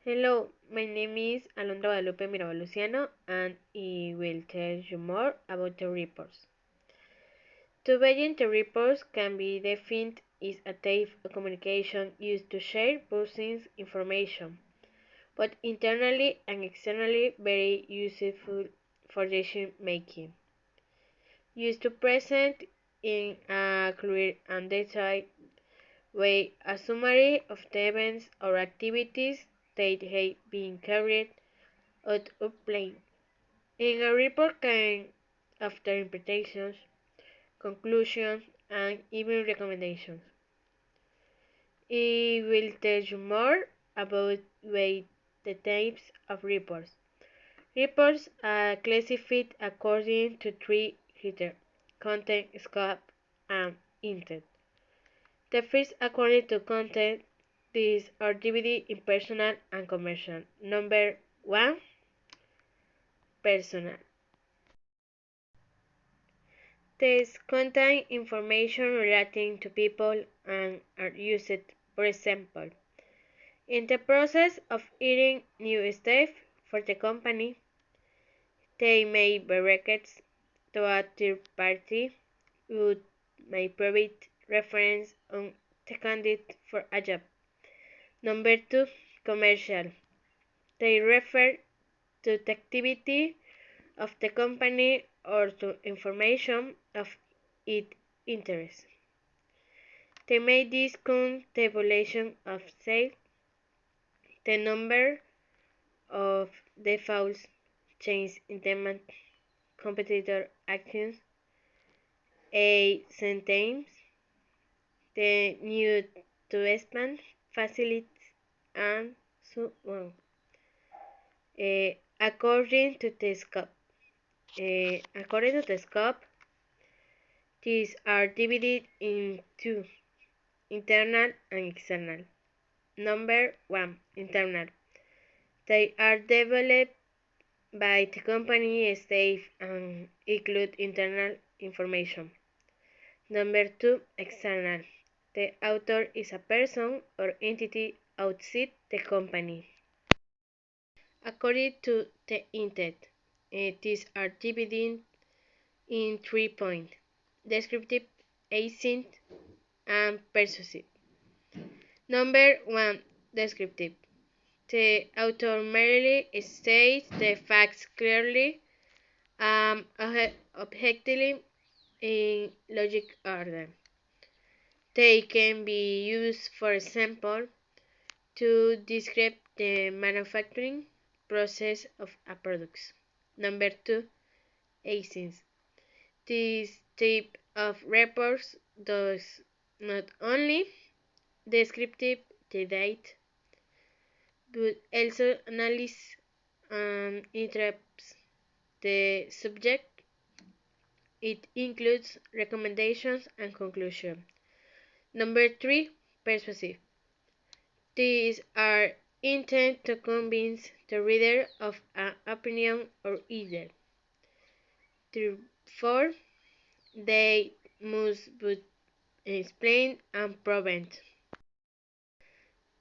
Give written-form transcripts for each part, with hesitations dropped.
Hello, my name is Alondra Guadalupe Mirabal Luciano and I will tell you more about the reports. To begin, the reports can be defined as a type of communication used to share persons information, both internally and externally very useful for decision making. Used to present in a clear and detailed way a summary of the events or activities that have been carried out or planned. In a report can after interpretations, conclusions, and even recommendations. It will tell you more about the types of reports. Reports are classified according to three criteria: content, scope, and intent. The first, according to content, these are divided in personal and commercial. Number one, personal. These contain information relating to people and are used, for example, in the process of hiring new staff for the company. They may be records to a third party who may provide reference on the candidate for a job. Number two, commercial. They refer to the activity of the company or to information of its interest. They may discount the evaluation of sales, the number of defaults, change in demand, competitor actions, a sentence, the new to expand facilities, and so on. According to the scope. According to the scope, these are divided into internal and external. Number one, internal. They are developed by the company staff and include internal information. Number two, external. The author is a person or entity outside the company. According to the intent, these are divided in 3 points: descriptive, async, and persuasive. Number one, descriptive. The author merely states the facts clearly and objectively in logic order. They can be used, for example, to describe the manufacturing process of a product. Number two, async. This type of reports does not only descriptive the data, but also analyze and interprets the subject. It includes recommendations and conclusions. Number three, persuasive. These are intended to convince the reader of an opinion or either. Therefore, they must be explained and proven.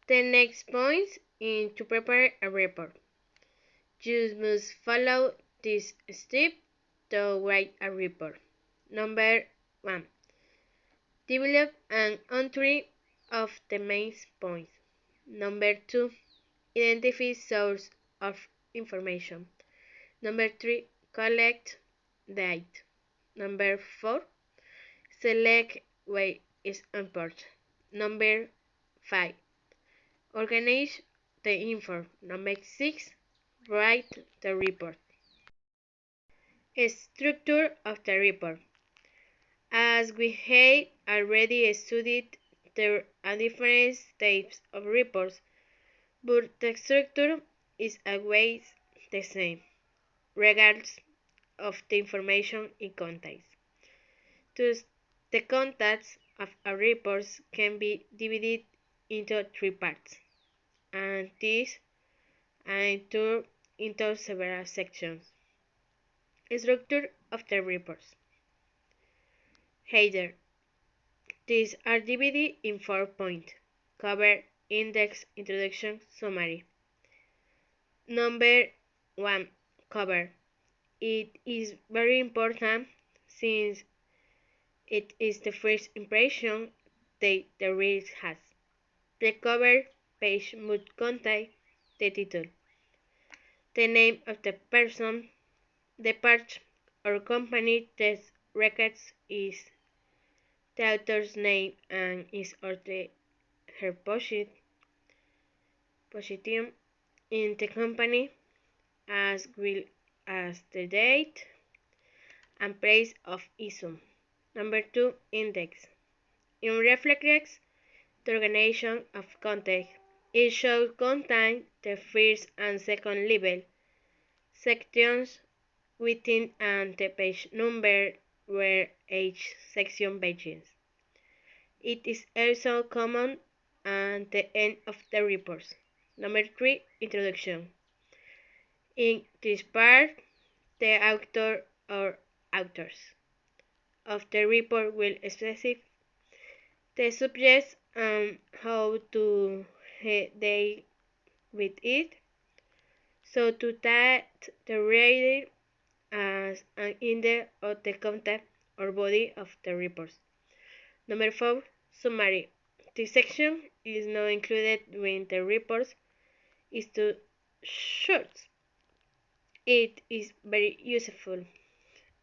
The next point is to prepare a report. You must follow this step to write a report. Number one, develop an entry of the main points. Number two, identify source of information. Number three, collect data. Number four, select what is important. Number five, organize the info. Number six, write the report. Structure of the report. As we have already studied, there are different types of reports, but the structure is always the same, regardless of the information it contains. Thus, the contents of a report can be divided into three parts, and these are into several sections. Structure of the reports. Header. These are divided in 4 points: cover, index, introduction, summary. Number 1. Cover. It is very important since it is the first impression the reader has. The cover page must contain the title, the name of the person, the part or company that records is the author's name and his or her position in the company, as well as the date and place of issue. Number 2. Index. It reflects the organization of content. It should contain the first and second level sections within and the page number where each section begins. It is also common at the end of the report. Number 3. Introduction. In this part, the author or authors of the report will specify the subject and how to deal with it, so to that the reader as an index of the content or body of the report. Number 4. Summary. This section is not included when the report is too short. It is very useful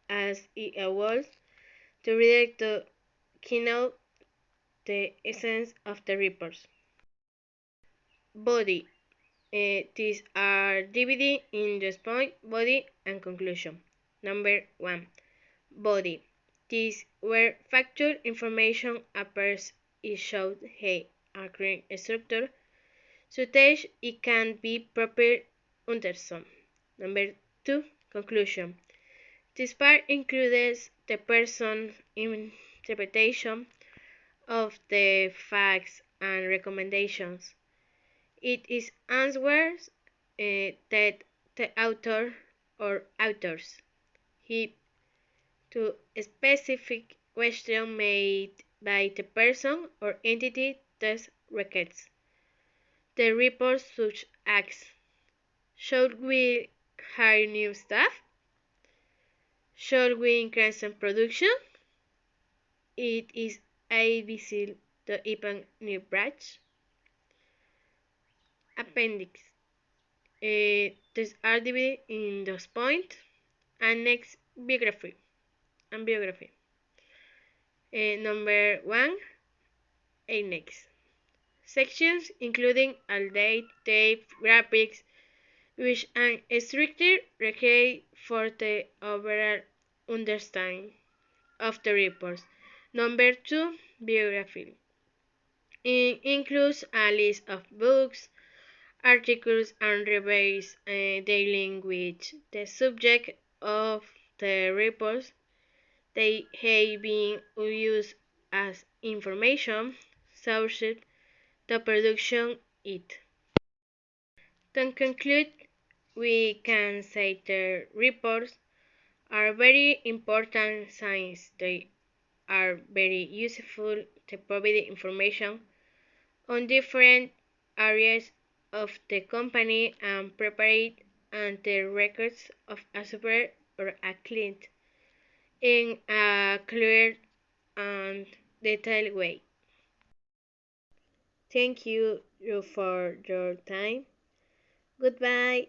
as it allows the reader to keynote the essence of the report. Body. These are divided in the point, body, and conclusion. Number 1. Body. This where factual information appears is showed a accurate structure, so that it can be properly understood. Number 2. Conclusion. This part includes the person's interpretation of the facts and recommendations. It is answers that the author or authors give to a specific question made by the person or entity that requests. The report such asks: should we hire new staff? Should we increase production? It is advisable to open new branch. Appendix. These are divided in those points. And next, biography. And biography. Number 1. Annex. Sections including all date, tape, graphics, which an structure required for the overall understanding of the report. Number 2. Biography. It includes a list of books, articles, and reviews dealing with the subject of the report. They have been used as information sources to production it. To conclude, we can say the reports are very important since they are very useful to provide information on different areas of the company and prepare and the records of a supplier or a client in a clear and detailed way. Thank you for your time. Goodbye.